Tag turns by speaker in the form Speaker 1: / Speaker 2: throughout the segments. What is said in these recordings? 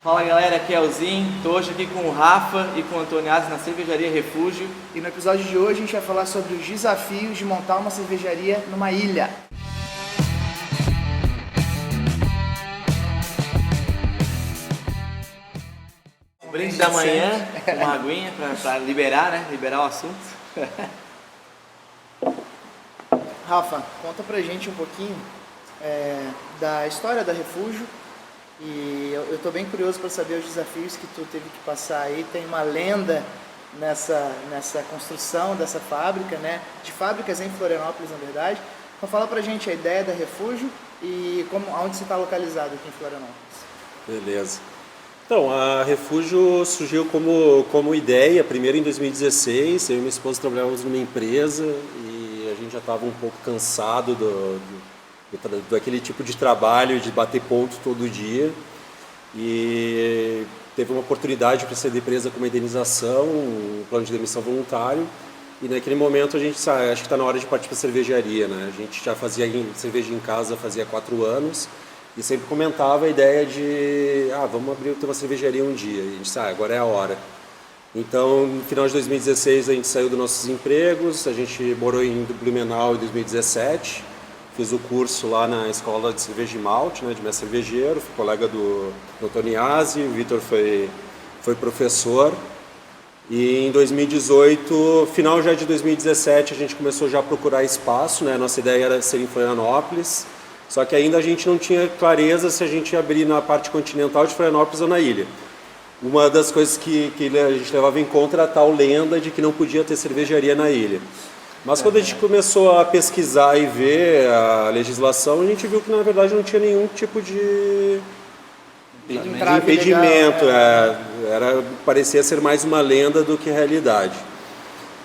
Speaker 1: Fala galera, aqui é o Zin, estou hoje aqui com o Rafa e com o Antoniazzi na Cervejaria Refúgio.
Speaker 2: E no episódio de hoje a gente vai falar sobre os desafios de montar uma cervejaria numa ilha.
Speaker 1: Brinde da manhã, uma aguinha para liberar, né? Liberar o assunto.
Speaker 2: Rafa, conta pra gente um pouquinho da história da Refúgio. E eu estou bem curioso para saber os desafios que tu teve que passar aí. Tem uma lenda nessa construção dessa fábrica, né? De fábricas em Florianópolis, na verdade. Então fala pra gente a ideia da Refúgio e onde você está localizado aqui em Florianópolis.
Speaker 3: Beleza. Então, a Refúgio surgiu como ideia, primeiro em 2016, eu e minha esposa trabalhávamos numa empresa e a gente já estava um pouco cansado daquele tipo de trabalho, de bater ponto todo dia, e teve uma oportunidade para sair da empresa com uma indenização, um plano de demissão voluntário, e naquele momento a gente acho que está na hora de partir para a cervejaria, né? A gente já fazia cerveja em casa fazia 4 anos, e sempre comentava a ideia de, vamos ter uma cervejaria um dia, e a gente agora é a hora. Então, no final de 2016 a gente saiu dos nossos empregos, a gente morou em Blumenau em 2017, fiz o curso lá na escola de cerveja e malte, né, de mestre cervejeiro, fui colega do Antoniazzi, o Vitor foi professor. E em 2018, final já de 2017, a gente começou já a procurar espaço, né, nossa ideia era ser em Florianópolis, só que ainda a gente não tinha clareza se a gente ia abrir na parte continental de Florianópolis ou na ilha. Uma das coisas que a gente levava em conta era a tal lenda de que não podia ter cervejaria na ilha. Mas quando a gente começou a pesquisar e ver a legislação, a gente viu que na verdade não tinha nenhum tipo de impedimento. Parecia ser mais uma lenda do que realidade.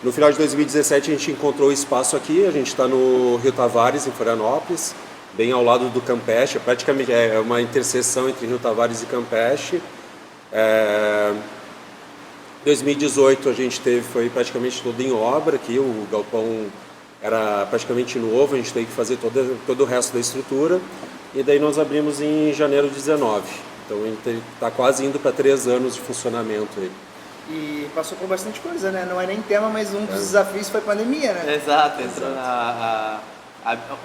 Speaker 3: No final de 2017 a gente encontrou o espaço aqui, a gente está no Rio Tavares, em Florianópolis, bem ao lado do Campeche, praticamente é uma interseção entre Rio Tavares e Campeche. 2018 a gente foi praticamente todo em obra aqui, o galpão era praticamente novo, a gente teve que fazer todo o resto da estrutura, e daí nós abrimos em janeiro de 2019, então a gente está quase indo para 3 anos de funcionamento aí.
Speaker 2: E passou por bastante coisa, né? Não é nem tema, mas um dos desafios foi a pandemia, né?
Speaker 1: Exato, entrou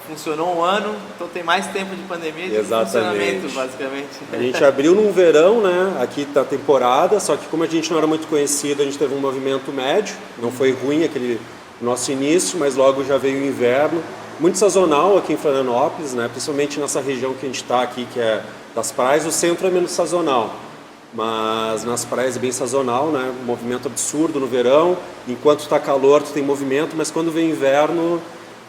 Speaker 1: funcionou um ano, então tem mais tempo de pandemia e de funcionamento, basicamente.
Speaker 3: A gente abriu num verão, né? Aqui tá temporada, só que como a gente não era muito conhecido, a gente teve um movimento médio, não foi ruim aquele nosso início, mas logo já veio o inverno. Muito sazonal aqui em Florianópolis, né? Principalmente nessa região que a gente está aqui, que é das praias, o centro é menos sazonal. Mas nas praias é bem sazonal, né? Um movimento absurdo no verão, enquanto está calor tu tem movimento, mas quando vem inverno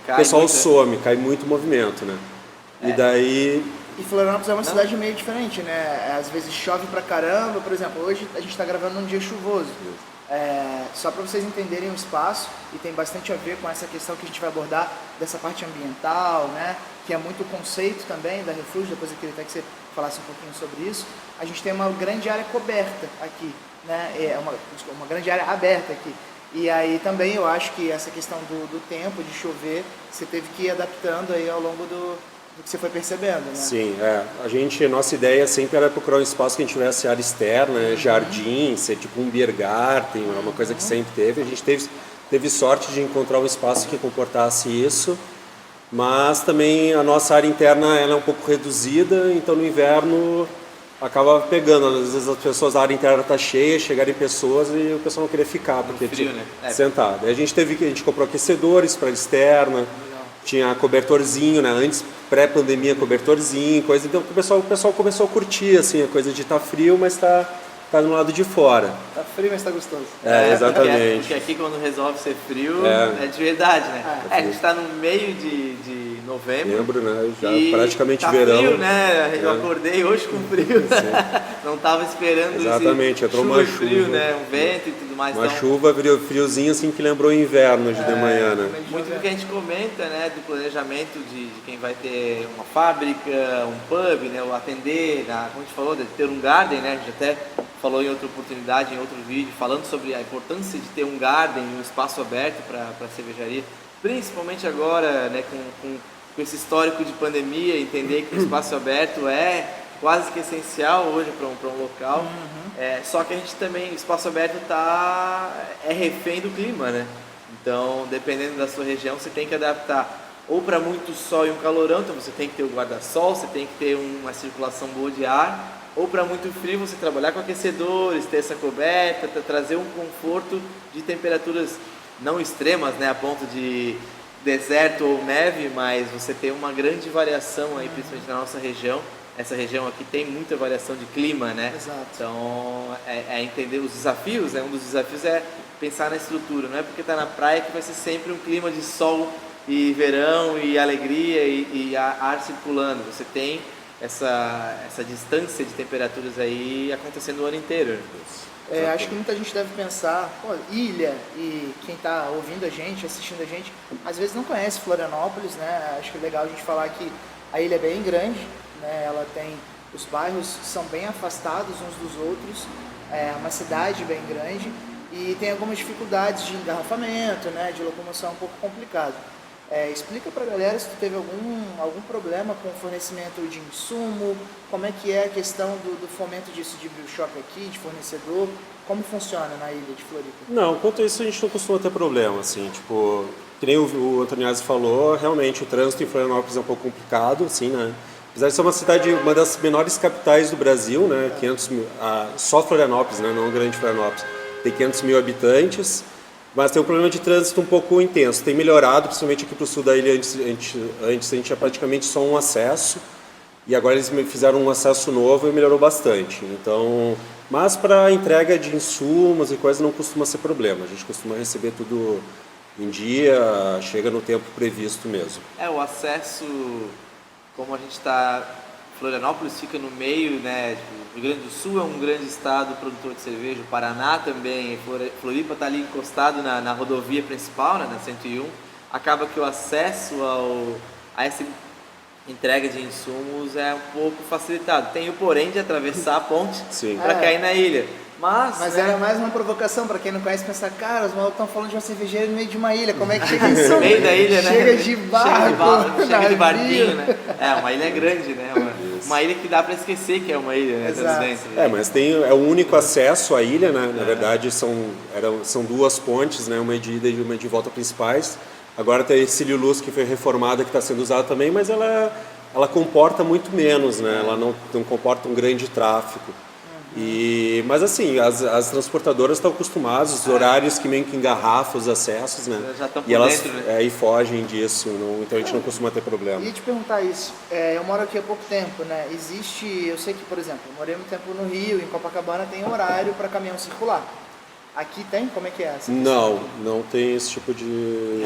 Speaker 3: o pessoal some, cai muito movimento, né? E daí...
Speaker 2: E Florianópolis é uma cidade meio diferente, né? Às vezes chove pra caramba, por exemplo, hoje a gente está gravando num dia chuvoso. Só para vocês entenderem o espaço, e tem bastante a ver com essa questão que a gente vai abordar dessa parte ambiental, né? Que é muito o conceito também da Refúgio, depois eu queria até que você falasse um pouquinho sobre isso. A gente tem uma grande área coberta aqui, né? Uma grande área aberta aqui. E aí também eu acho que essa questão do tempo, de chover, você teve que ir adaptando aí ao longo do que você foi percebendo, né?
Speaker 3: Sim, nossa ideia sempre era procurar um espaço que a gente tivesse área externa, jardim, ser tipo um beer garden, uma coisa que sempre teve. A gente teve sorte de encontrar um espaço que comportasse isso, mas também a nossa área interna ela é um pouco reduzida, então no inverno acaba pegando, às vezes as pessoas, a área interna está cheia, chegarem pessoas e o pessoal não queria ficar, porque
Speaker 1: frio,
Speaker 3: tinha
Speaker 1: né?
Speaker 3: sentado. Aí a gente comprou aquecedores para a externa, tinha cobertorzinho, né? Antes, pré-pandemia, cobertorzinho, coisa. Então o pessoal começou a curtir, assim, a coisa de estar frio, mas tá no lado de fora.
Speaker 2: Tá frio, mas tá gostoso.
Speaker 3: Exatamente.
Speaker 1: Porque aqui quando resolve ser frio, é de verdade, né? A gente está no meio de novembro.
Speaker 3: Né? Já praticamente
Speaker 1: tá
Speaker 3: verão.
Speaker 1: Frio, né? Eu acordei hoje com frio. Não estava esperando
Speaker 3: Exatamente, entrou uma chuva,
Speaker 1: frio, né? Um vento e tudo mais.
Speaker 3: Uma chuva, friozinho assim que lembrou o inverno de manhã, né?
Speaker 1: Muito do que a gente comenta, né? Do planejamento de quem vai ter uma fábrica, um pub, né? Ou atender, como a gente falou, de ter um garden, né? A gente até falou em outra oportunidade, em outro vídeo, falando sobre a importância de ter um garden, um espaço aberto para a cervejaria, principalmente agora, né, com esse histórico de pandemia, entender que o espaço aberto é quase que essencial hoje para um local. Só que a gente também, o espaço aberto é refém do clima, né? Então, dependendo da sua região, você tem que adaptar ou para muito sol e um calorão, então você tem que ter o guarda-sol, você tem que ter uma circulação boa de ar, ou para muito frio você trabalhar com aquecedores, ter essa coberta, trazer um conforto de temperaturas não extremas, né, a ponto de deserto ou neve, mas você tem uma grande variação aí, principalmente na nossa região. Essa região aqui tem muita variação de clima, né?
Speaker 2: Exato.
Speaker 1: Então, entender os desafios, né? Um dos desafios é pensar na estrutura, não é porque está na praia que vai ser sempre um clima de sol e verão e alegria e ar circulando. Você tem essa distância de temperaturas aí acontecendo o ano inteiro.
Speaker 2: Acho que muita gente deve pensar, pô, ilha, e quem está ouvindo a gente, assistindo a gente, às vezes não conhece Florianópolis, né? Acho que é legal a gente falar que a ilha é bem grande, né? Ela tem, os bairros são bem afastados uns dos outros, é uma cidade bem grande e tem algumas dificuldades de engarrafamento, né? De locomoção um pouco complicado. Explica pra galera se tu teve algum problema com o fornecimento de insumo, como é que é a questão do fomento disso de brew shop aqui, de fornecedor, como funciona na ilha de Floripa?
Speaker 3: Não, quanto a isso a gente não costuma ter problema, assim, tipo, que nem o Antoniazzi falou, realmente o trânsito em Florianópolis é um pouco complicado, assim, né? Apesar de ser uma cidade, uma das menores capitais do Brasil, né? 500 mil, só Florianópolis, né? Não grande Florianópolis, tem 500 mil habitantes. Mas tem um problema de trânsito um pouco intenso. Tem melhorado, principalmente aqui para o sul da ilha. Antes a gente tinha praticamente só um acesso. E agora eles fizeram um acesso novo e melhorou bastante. Então, mas para entrega de insumos e coisas não costuma ser problema. A gente costuma receber tudo em dia, chega no tempo previsto mesmo.
Speaker 1: O acesso, como a gente está... Florianópolis fica no meio, né? O Rio Grande do Sul é um grande estado produtor de cerveja, o Paraná também, Floripa está ali encostado na rodovia principal, né? Na 101. Acaba que o acesso a essa entrega de insumos é um pouco facilitado. Tem o porém de atravessar a ponte para cair na ilha. Mas
Speaker 2: né? Era mais uma provocação para quem não conhece, pensar, cara, os malucos estão falando de uma cervejeira no meio de uma ilha, como é que chega em São?
Speaker 1: No meio da ilha, né?
Speaker 2: Chega de barco,
Speaker 1: chega de barquinho, né? Uma ilha grande, né? Uma ilha que dá para esquecer que é uma ilha, né?
Speaker 2: Exato.
Speaker 3: Mas é o único acesso à ilha, né? Na verdade são duas pontes, né? Uma de ida e uma de volta principais. Agora tem a Cílio Luz que foi reformada, que está sendo usada também, mas ela comporta muito menos, né? Ela não comporta um grande tráfego. Mas assim, as transportadoras estão acostumadas, os horários que meio que engarrafam os acessos, né?
Speaker 1: Já estão por
Speaker 3: e elas
Speaker 1: dentro, né?
Speaker 3: E fogem disso, então a gente não costuma ter problema.
Speaker 2: E te perguntar isso, eu moro aqui há pouco tempo, né? Eu sei que, por exemplo, eu morei muito tempo no Rio, em Copacabana tem horário para caminhão circular. Aqui tem? Como é que é essa questão?
Speaker 3: Não tem esse tipo de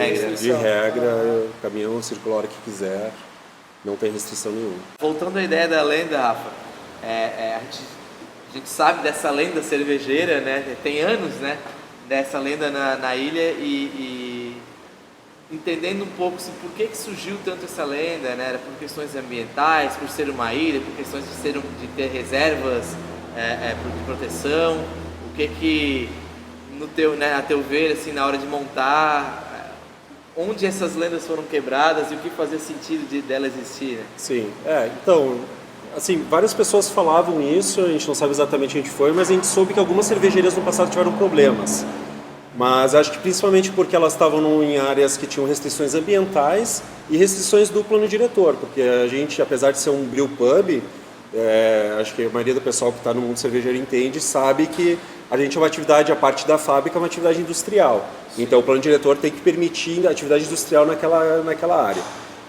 Speaker 3: regra. Caminhão circula a hora que quiser, não tem restrição nenhuma.
Speaker 1: Voltando à ideia da lenda, Rafa, a gente sabe dessa lenda cervejeira, né? Tem anos, né? Dessa lenda na ilha e entendendo um pouco assim, por que surgiu tanto essa lenda, né? Era por questões ambientais, por ser uma ilha, por questões de ter reservas de proteção, o que a teu ver, assim, na hora de montar, onde essas lendas foram quebradas e o que fazia sentido dela existir, né?
Speaker 3: Sim, então... Assim, várias pessoas falavam isso, a gente não sabe exatamente onde foi, mas a gente soube que algumas cervejarias no passado tiveram problemas. Mas acho que principalmente porque elas estavam em áreas que tinham restrições ambientais e restrições do plano diretor, porque a gente, apesar de ser um brew pub, acho que a maioria do pessoal que está no mundo cervejeiro entende, sabe que a gente é uma atividade, a parte da fábrica é uma atividade industrial. Então o plano diretor tem que permitir a atividade industrial naquela área.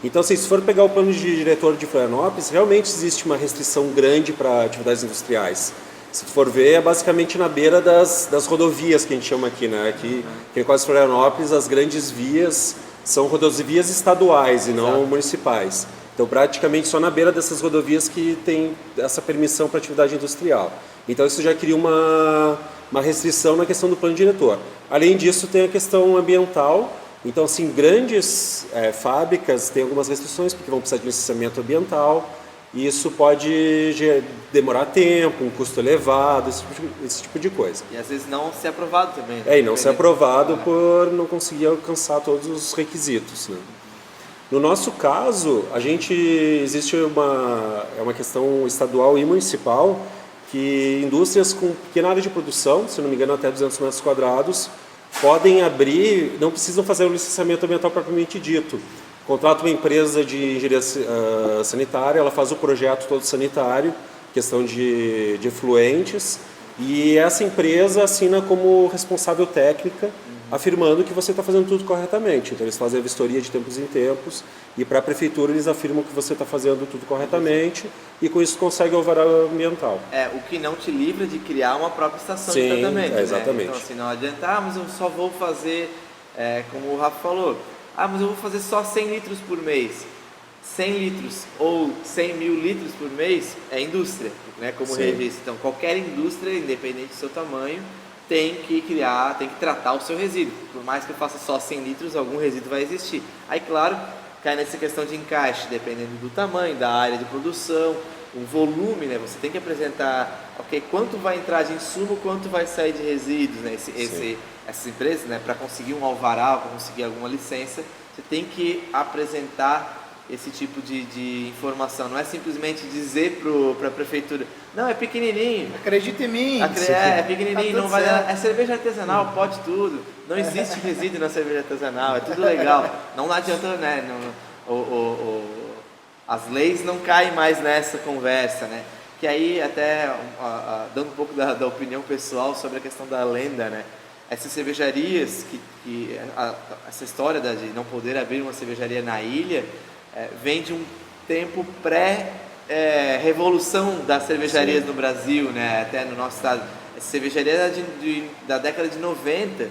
Speaker 3: Então, se for pegar o plano de diretor de Florianópolis, realmente existe uma restrição grande para atividades industriais. Se for ver, é basicamente na beira das rodovias que a gente chama aqui, né? Aqui em quase Florianópolis, as grandes vias são rodovias estaduais e não municipais. Então, praticamente só na beira dessas rodovias que tem essa permissão para atividade industrial. Então, isso já cria uma restrição na questão do plano diretor. Além disso, tem a questão ambiental. Então, assim, grandes fábricas têm algumas restrições, porque vão precisar de licenciamento ambiental, e isso pode demorar tempo, um custo elevado, esse tipo de coisa.
Speaker 1: E às vezes não ser aprovado também. Né?
Speaker 3: E não ser aprovado por não conseguir alcançar todos os requisitos, né? No nosso caso, existe uma questão estadual e municipal que indústrias com pequena área de produção, se não me engano até 200 metros quadrados, podem abrir, não precisam fazer o licenciamento ambiental propriamente dito. Contrata uma empresa de engenharia sanitária, ela faz o projeto todo sanitário, questão de efluentes, e essa empresa assina como responsável técnica, afirmando que você está fazendo tudo corretamente. Então eles fazem a vistoria de tempos em tempos e para a prefeitura eles afirmam que você está fazendo tudo corretamente e com isso consegue o alvará ambiental.
Speaker 1: O que não te livra de criar uma própria estação de
Speaker 3: Sim,
Speaker 1: tratamento.
Speaker 3: exatamente.
Speaker 1: Né? Então assim, não adianta, mas eu só vou fazer, como o Rafa falou, mas eu vou fazer só 100 litros por mês. 100 litros ou 100 mil litros por mês é indústria, né? Como registro. Então qualquer indústria, independente do seu tamanho, tem que tratar o seu resíduo. Por mais que eu faça só 100 litros, algum resíduo vai existir. Aí, claro, cai nessa questão de encaixe, dependendo do tamanho, da área de produção, o volume, né? Você tem que apresentar, quanto vai entrar de insumo, quanto vai sair de resíduos, né? Essas empresas, né? Para conseguir um alvará, para conseguir alguma licença, você tem que apresentar esse tipo de informação. Não é simplesmente dizer para a prefeitura, não, é pequenininho.
Speaker 2: Acredita em mim.
Speaker 1: É pequenininho,
Speaker 2: Tá
Speaker 1: não vai dar.
Speaker 2: certo.
Speaker 1: É cerveja artesanal, pode tudo. Não existe resíduo na cerveja artesanal, é tudo legal. Não adianta, né? As leis não caem mais nessa conversa, né? Que aí até, dando um pouco da opinião pessoal sobre a questão da lenda, né? Essas cervejarias, essa história de não poder abrir uma cervejaria na ilha, vem de um tempo pré-revolução das cervejarias no Brasil, né? Até no nosso estado. Essa cervejaria era da década de 90,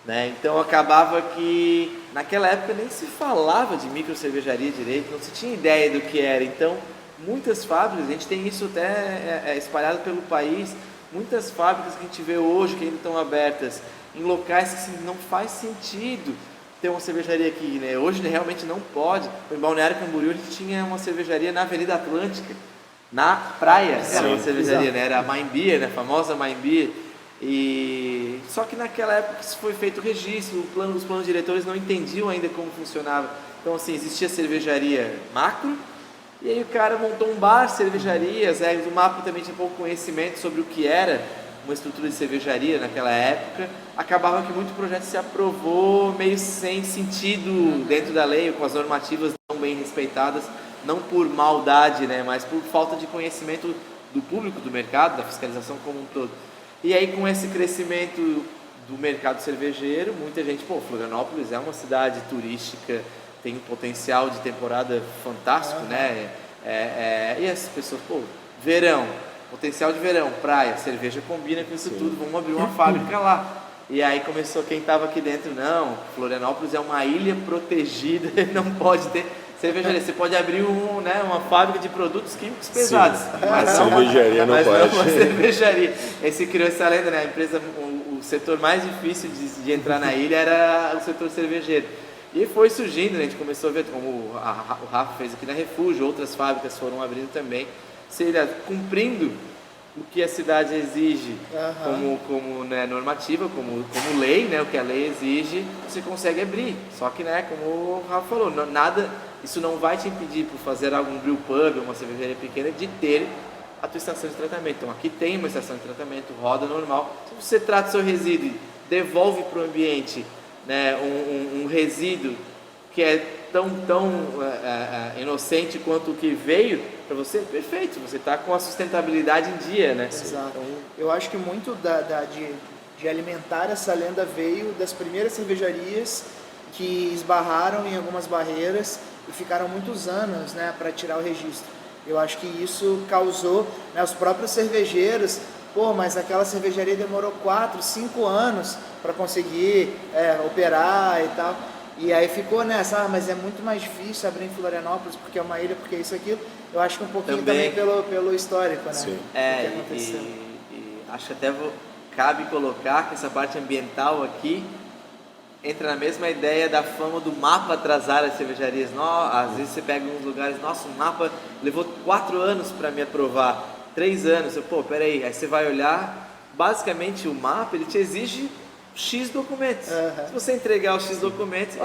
Speaker 1: né? Então acabava que naquela época nem se falava de micro cervejaria direito, não se tinha ideia do que era. Então muitas fábricas, a gente tem isso até espalhado pelo país, muitas fábricas que a gente vê hoje que ainda estão abertas em locais que não faz sentido ter uma cervejaria aqui, né? Hoje realmente não pode. Em Balneário Camboriú a gente tinha uma cervejaria na Avenida Atlântica, na praia, era uma cervejaria, né? Era a Mine Beer, né? A famosa Mine Beer. E só que naquela época isso foi feito o registro, os planos diretores não entendiam ainda como funcionava. Então assim, existia cervejaria macro, e aí o cara montou um bar, cervejarias, o MAPA também tinha pouco conhecimento sobre o que era uma estrutura de cervejaria naquela época. Acabava que muito projeto se aprovou meio sem sentido dentro da lei, com as normativas não bem respeitadas, não por maldade, né, mas por falta de conhecimento do público, do mercado, da fiscalização como um todo. E aí com esse crescimento do mercado cervejeiro, muita gente, Florianópolis é uma cidade turística, tem um potencial de temporada fantástico, né? E as pessoas, verão, potencial de verão, praia, cerveja combina com isso tudo, vamos abrir uma fábrica lá. E aí começou quem estava aqui dentro, não, Florianópolis é uma ilha protegida, não pode ter cervejaria. Você pode abrir uma fábrica de produtos químicos pesados, mas
Speaker 3: cervejaria não pode.
Speaker 1: Não uma cervejaria. Esse criou essa lenda, né? A empresa, o setor mais difícil de entrar na ilha era o setor cervejeiro. E foi surgindo, né? A gente começou a ver como o Rafa fez aqui na Refúgio, outras fábricas foram abrindo também, cumprindo o que a cidade exige como né, normativa, como lei, né? O que a lei exige, você consegue abrir. Só que, né, como o Rafa falou, isso não vai te impedir, por fazer algum brew pub, uma cervejaria pequena, de ter a tua estação de tratamento. Então aqui tem uma estação de tratamento, roda normal. Se você trata o seu resíduo e devolve para o ambiente, né, um resíduo que é tão inocente quanto o que veio para você, perfeito, você está com a sustentabilidade em dia, né?
Speaker 2: Exato. Então, eu acho que muito de alimentar essa lenda veio das primeiras cervejarias que esbarraram em algumas barreiras e ficaram muitos anos, né, para tirar o registro. Eu acho que isso causou, né, os próprios cervejeiros, mas aquela cervejaria demorou 4, 5 anos para conseguir operar e tal. E aí ficou nessa, mas é muito mais difícil abrir em Florianópolis porque é uma ilha, porque isso, aquilo. Eu acho que um pouquinho também pelo histórico, né?
Speaker 3: Sim.
Speaker 1: E acho que até cabe colocar que essa parte ambiental aqui entra na mesma ideia da fama do MAPA atrasar as cervejarias. Às vezes você pega uns lugares, o MAPA levou 4 anos para me aprovar, 3 anos, peraí, aí você vai olhar, basicamente o MAPA, ele te exige X documentos. Se você entregar os X documentos,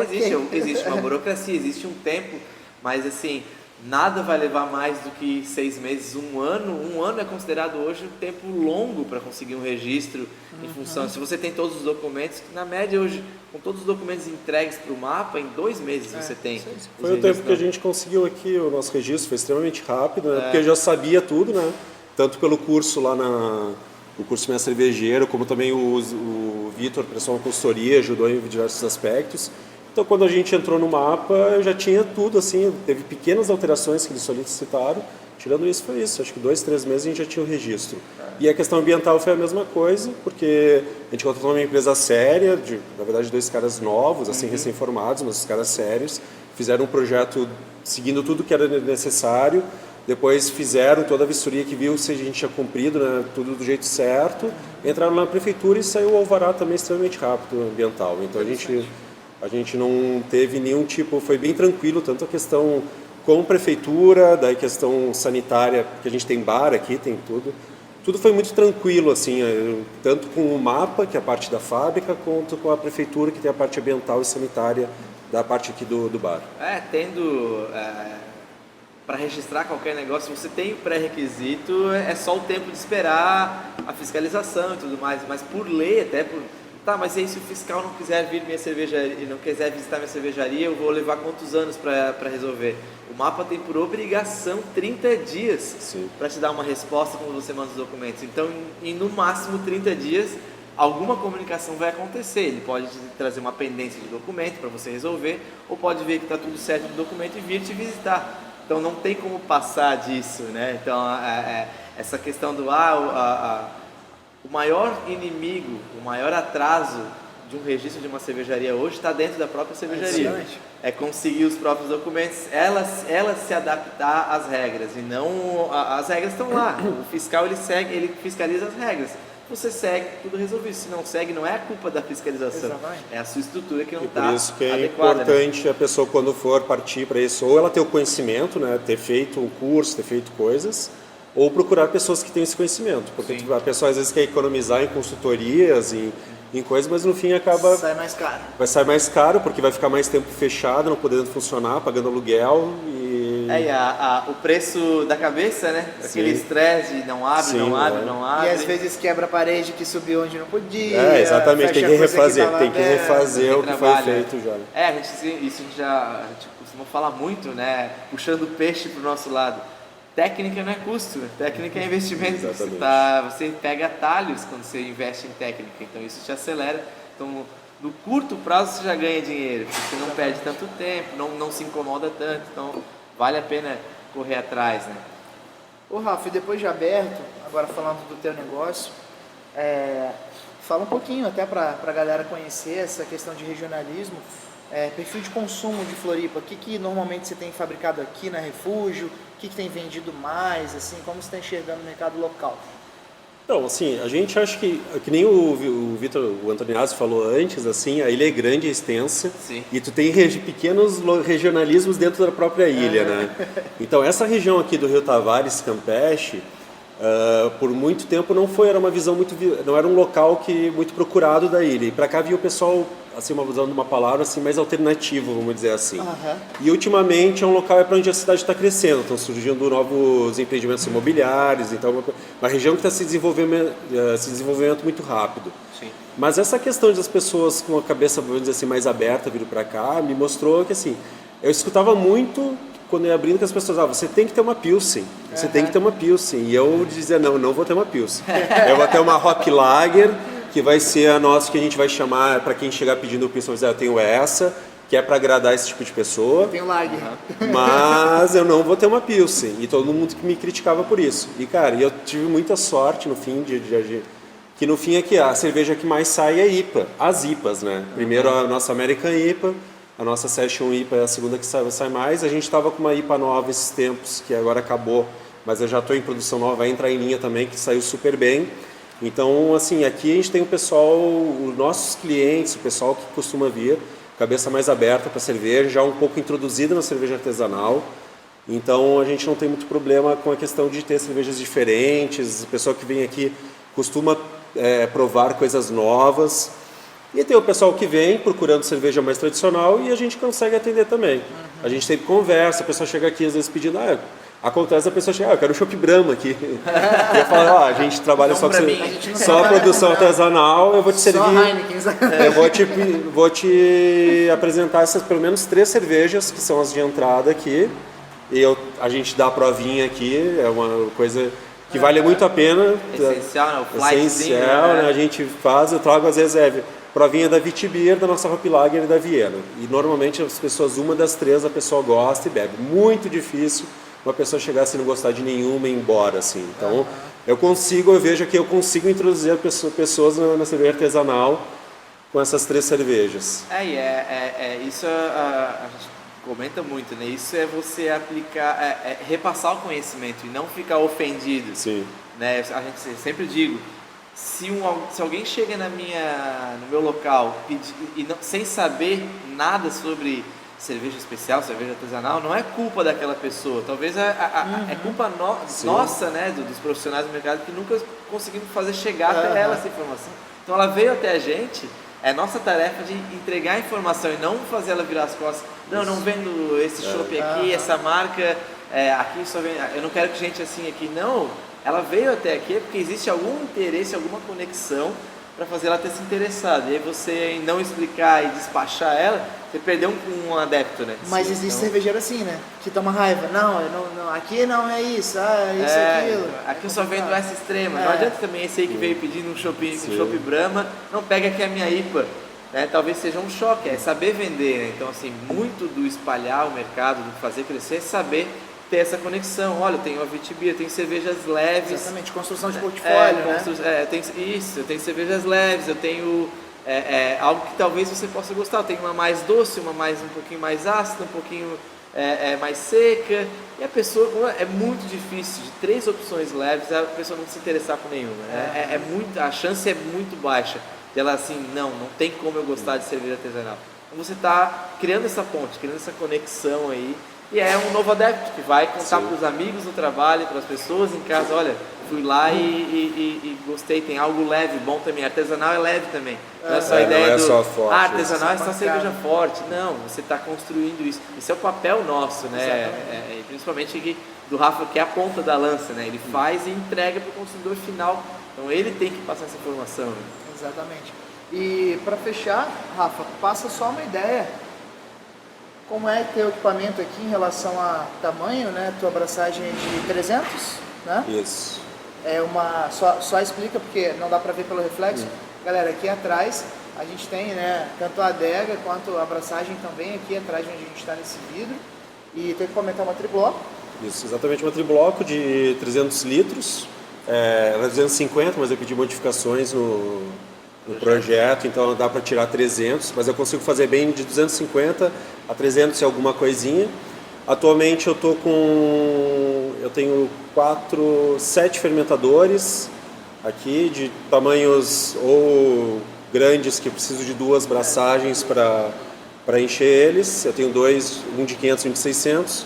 Speaker 1: existe uma burocracia, existe um tempo, mas assim, nada vai levar mais do que 6 meses, 1 ano. 1 ano é considerado hoje um tempo longo para conseguir um registro em função. Se você tem todos os documentos, na média hoje, com todos os documentos entregues para o mapa, em 2 meses você tem.
Speaker 3: Foi o tempo que a gente conseguiu aqui, o nosso registro foi extremamente rápido, né? Porque eu já sabia tudo, né? Tanto pelo curso lá o curso Mestre Cervejeiro, como também o Vitor prestou uma consultoria, ajudou em diversos aspectos. Então, quando a gente entrou no mapa, eu já tinha tudo, assim, teve pequenas alterações que eles solicitaram. Tirando isso, foi isso. Acho que 2, 3 meses a gente já tinha o registro. E a questão ambiental foi a mesma coisa, porque a gente contratou uma empresa séria, na verdade 2 caras novos, assim, recém-formados, mas os caras sérios, fizeram um projeto seguindo tudo que era necessário. Depois fizeram toda a vistoria que viu se a gente tinha cumprido, né, tudo do jeito certo. Entraram na prefeitura e saiu o alvará também extremamente rápido ambiental. Então a gente não teve nenhum tipo, foi bem tranquilo, tanto a questão com a prefeitura, daí questão sanitária, porque a gente tem bar aqui, tem tudo. Tudo foi muito tranquilo, assim, tanto com o mapa, que é a parte da fábrica, quanto com a prefeitura, que tem a parte ambiental e sanitária da parte aqui do bar.
Speaker 1: Para registrar qualquer negócio, você tem o pré-requisito, é só o tempo de esperar a fiscalização e tudo mais, mas por lei, mas aí se o fiscal não quiser vir minha cervejaria e não quiser visitar minha cervejaria, eu vou levar quantos anos para resolver? O mapa tem por obrigação 30 dias para te dar uma resposta quando você manda os documentos. Então, em no máximo 30 dias, alguma comunicação vai acontecer. Ele pode te trazer uma pendência de documento para você resolver, ou pode ver que está tudo certo no documento e vir te visitar. Então não tem como passar disso, né? Então essa questão do o maior inimigo, o maior atraso de um registro de uma cervejaria hoje está dentro da própria cervejaria. É conseguir os próprios documentos, ela se adaptar às regras e não as regras estão lá. O fiscal ele fiscaliza as regras. Você segue, tudo resolvido. Se não segue, não é a culpa da fiscalização. Exatamente. É a sua estrutura que não está adequada.
Speaker 3: Por isso que é importante, né, a pessoa, quando for partir para isso, ou ela ter o conhecimento, né, ter feito um curso, ter feito coisas, ou procurar pessoas que têm esse conhecimento. Porque a pessoa às vezes quer economizar em consultorias, em coisas, mas no fim acaba...
Speaker 2: Sai mais caro.
Speaker 3: Vai sair mais caro, porque vai ficar mais tempo fechado, não podendo funcionar, pagando aluguel e...
Speaker 1: o preço da cabeça, né? Aquele estresse de não abre.
Speaker 2: E às vezes quebra a parede que subiu onde não podia.
Speaker 3: Exatamente, tem que refazer, o que foi feito já.
Speaker 1: A gente costuma falar muito, né? Puxando o peixe pro nosso lado. Técnica não é custo, técnica é investimento. Você pega atalhos quando você investe em técnica, então isso te acelera. Então, no curto prazo você já ganha dinheiro, porque você não perde tanto tempo, não se incomoda tanto, então vale a pena correr atrás, né?
Speaker 2: Ô Rafa, e depois de aberto, agora falando do teu negócio, fala um pouquinho até para a galera conhecer essa questão de regionalismo, perfil de consumo de Floripa, o que normalmente você tem fabricado aqui na Refúgio, o que tem vendido mais, assim, como você está enxergando o mercado local?
Speaker 3: Então, assim, a gente acha que nem o Vitor, o Antoniazzi falou antes, assim, a ilha é grande, é extensa, e tu tem pequenos regionalismos dentro da própria ilha, né? Então, essa região aqui do Rio Tavares, Campeche, por muito tempo era uma visão não era um local muito procurado da ilha. E para cá vinha o pessoal, assim, usando uma palavra assim, mais alternativo, vamos dizer assim. E ultimamente é um local para onde a cidade está crescendo, estão surgindo novos empreendimentos imobiliários, então uma região que está se desenvolvendo muito rápido.
Speaker 1: Sim.
Speaker 3: Mas essa questão das pessoas com a cabeça, vamos dizer assim, mais aberta vindo para cá, me mostrou que, assim, eu escutava muito quando eu ia abrindo, que as pessoas você tem que ter uma Pilsen, você tem que ter uma Pilsen. E eu dizia, não vou ter uma Pilsen. Eu vou ter uma Hop Lager, que vai ser a nossa, que a gente vai chamar, para quem chegar pedindo Pilsen, eu tenho essa, que é para agradar esse tipo de pessoa.
Speaker 2: Eu tenho Lager.
Speaker 3: Mas eu não vou ter uma Pilsen. E todo mundo que me criticava por isso. E, cara, eu tive muita sorte no fim que no fim é que a cerveja que mais sai é IPA, as IPAs, né? Primeiro a nossa American IPA, a nossa Session IPA é a segunda que sai mais. A gente estava com uma IPA nova esses tempos, que agora acabou, mas eu já estou em produção nova, vai entrar em linha também, que saiu super bem. Então, assim, aqui a gente tem o pessoal, os nossos clientes, o pessoal que costuma vir, cabeça mais aberta para cerveja, já um pouco introduzida na cerveja artesanal. Então, a gente não tem muito problema com a questão de ter cervejas diferentes. O pessoal que vem aqui costuma provar coisas novas. E tem o pessoal que vem procurando cerveja mais tradicional e a gente consegue atender também. A gente sempre conversa, a pessoa chega aqui às vezes pedindo, acontece a pessoa chegar, eu quero o Chopp Brahma aqui. E eu falo, a gente trabalha só a produção artesanal, eu vou te servir, vou te apresentar essas pelo menos 3 cervejas que são as de entrada aqui. E a gente dá a provinha aqui, é uma coisa que vale muito a pena.
Speaker 1: Essencial, né? O
Speaker 3: Essencial, né? A gente faz, eu trago às vezes provinha da Witbier, da nossa Hop Lager e da Viena. E normalmente as pessoas, uma das 3 a pessoa gosta e bebe. Muito difícil uma pessoa chegar assim, não gostar de nenhuma e ir embora, assim. Então, eu vejo que eu consigo introduzir pessoas na cerveja artesanal com essas 3 cervejas.
Speaker 1: Isso a gente comenta muito, né? Isso é você aplicar, repassar o conhecimento e não ficar ofendido.
Speaker 3: Sim.
Speaker 1: Né? A gente sempre digo, se alguém chega no meu local sem saber nada sobre cerveja especial, cerveja artesanal, não é culpa daquela pessoa. Talvez é culpa nossa, né, dos profissionais do mercado que nunca conseguimos fazer chegar até ela essa informação. Então ela veio até a gente, é nossa tarefa de entregar a informação e não fazer ela virar as costas. Não vendo esse chopp aqui, essa marca, aqui só vem, eu não quero que gente assim aqui, não. Ela veio até aqui porque existe algum interesse, alguma conexão para fazer ela ter se interessado. E aí você, em não explicar e despachar ela, você perdeu um adepto, né?
Speaker 2: Mas existe cervejeiro assim, né? Que toma raiva. Não, aqui não é isso, aquilo.
Speaker 1: Aqui eu só vendo essa extrema. Não adianta também esse aí que veio pedindo um chopp Brahma, não pega aqui a minha IPA. Né? Talvez seja um choque, é saber vender. Né? Então, assim, muito do espalhar o mercado, do fazer crescer, é saber ter essa conexão. Olha, eu tenho a Witbier, eu tenho cervejas leves.
Speaker 2: Exatamente, construção de portfólio,
Speaker 1: eu tenho cervejas leves, eu tenho algo que talvez você possa gostar. Eu tenho uma mais doce, uma um pouquinho mais ácida, um pouquinho mais seca. E a pessoa, é muito difícil, de 3 opções leves, a pessoa não se interessar por nenhuma. Né? A chance é muito baixa dela assim, não tem como eu gostar de cerveja artesanal. Então você está criando essa ponte, criando essa conexão aí. E é um novo adepto que vai contar para os amigos no trabalho, para as pessoas em casa, olha, fui lá e gostei, tem algo leve, bom também. Artesanal é leve também. Não é só a ideia
Speaker 3: forte,
Speaker 1: artesanal é só cerveja forte. Não, você está construindo isso. Esse é o papel nosso, né? Principalmente do Rafa, que é a ponta da lança, né? Ele faz e entrega para o consumidor final. Então ele tem que passar essa informação. Né?
Speaker 2: Exatamente. E para fechar, Rafa, passa só uma ideia. Como é teu equipamento aqui em relação a tamanho, né? Tua abraçagem é de 300, né?
Speaker 3: Isso.
Speaker 2: Só explica, porque não dá para ver pelo reflexo. Galera, aqui atrás a gente tem, né, tanto a adega quanto a abraçagem também aqui atrás onde a gente está nesse vidro. E teu equipamento é uma tribloco.
Speaker 3: Isso, exatamente, uma tribloco de 300 litros. Era 250, mas eu pedi modificações no projeto, então dá para tirar 300, mas eu consigo fazer bem de 250 a 300 e alguma coisinha. Atualmente eu tenho 7 fermentadores aqui de tamanhos ou grandes que eu preciso de 2 braçagens para encher eles. Eu tenho 2, um de 500 e um de 600.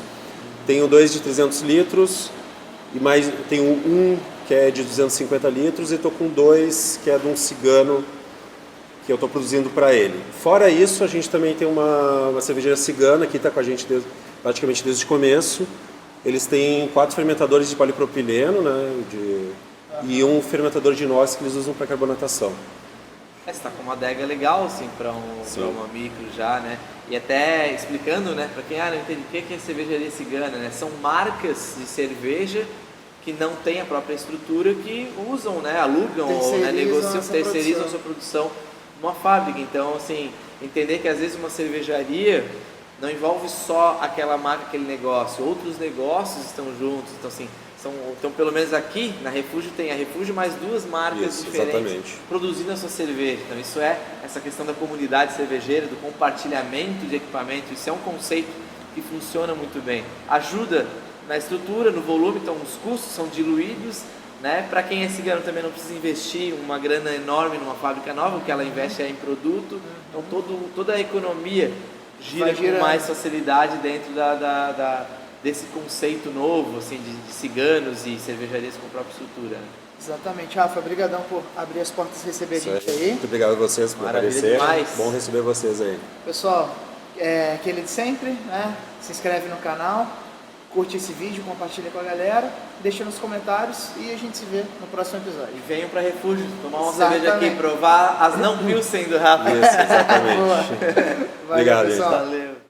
Speaker 3: Tenho 2 de 300 litros e mais tenho um que é de 250 litros, e estou com 2 que é de um cigano que eu estou produzindo para ele. Fora isso, a gente também tem uma cervejaria cigana que está com a gente praticamente desde o começo. Eles têm 4 fermentadores de polipropileno, né, e um fermentador de inox que eles usam para carbonatação.
Speaker 1: Você está com uma adega legal assim, para uma micro já, né? E até explicando, né, para quem não entende o que é cervejaria cigana, né? São marcas de cerveja que não têm a própria estrutura, que usam, né, alugam ou negociam, terceirizam a sua produção numa fábrica. Então, assim, entender que às vezes uma cervejaria não envolve só aquela marca, aquele negócio, outros negócios estão juntos. Então, assim, então pelo menos aqui na Refúgio tem a Refúgio mais 2 marcas diferentes, exatamente, produzindo a sua cerveja. Então isso essa questão da comunidade cervejeira, do compartilhamento de equipamento, isso é um conceito que funciona muito bem. Ajuda na estrutura, no volume, então os custos são diluídos, né? Para quem é cigano também não precisa investir uma grana enorme numa fábrica nova, o que ela investe é em produto. Então toda a economia gira com mais facilidade dentro desse conceito novo, assim, de ciganos e cervejarias com própria estrutura.
Speaker 2: Exatamente. Rafa, obrigadão por abrir as portas e receber a gente aí.
Speaker 3: Muito obrigado a vocês por
Speaker 1: Maravilha
Speaker 3: aparecer.
Speaker 1: demais.
Speaker 3: Bom receber vocês aí.
Speaker 2: Pessoal, aquele de sempre, né? Se inscreve no canal, curte esse vídeo, compartilha com a galera, deixa nos comentários e a gente se vê no próximo episódio.
Speaker 1: E venham para Refúgio, tomar uma
Speaker 2: Exatamente.
Speaker 1: cerveja aqui, provar as não pilsen do Rafa.
Speaker 3: Isso, exatamente.
Speaker 2: Boa. Valeu,
Speaker 3: Obrigado,
Speaker 2: pessoal.
Speaker 1: Valeu.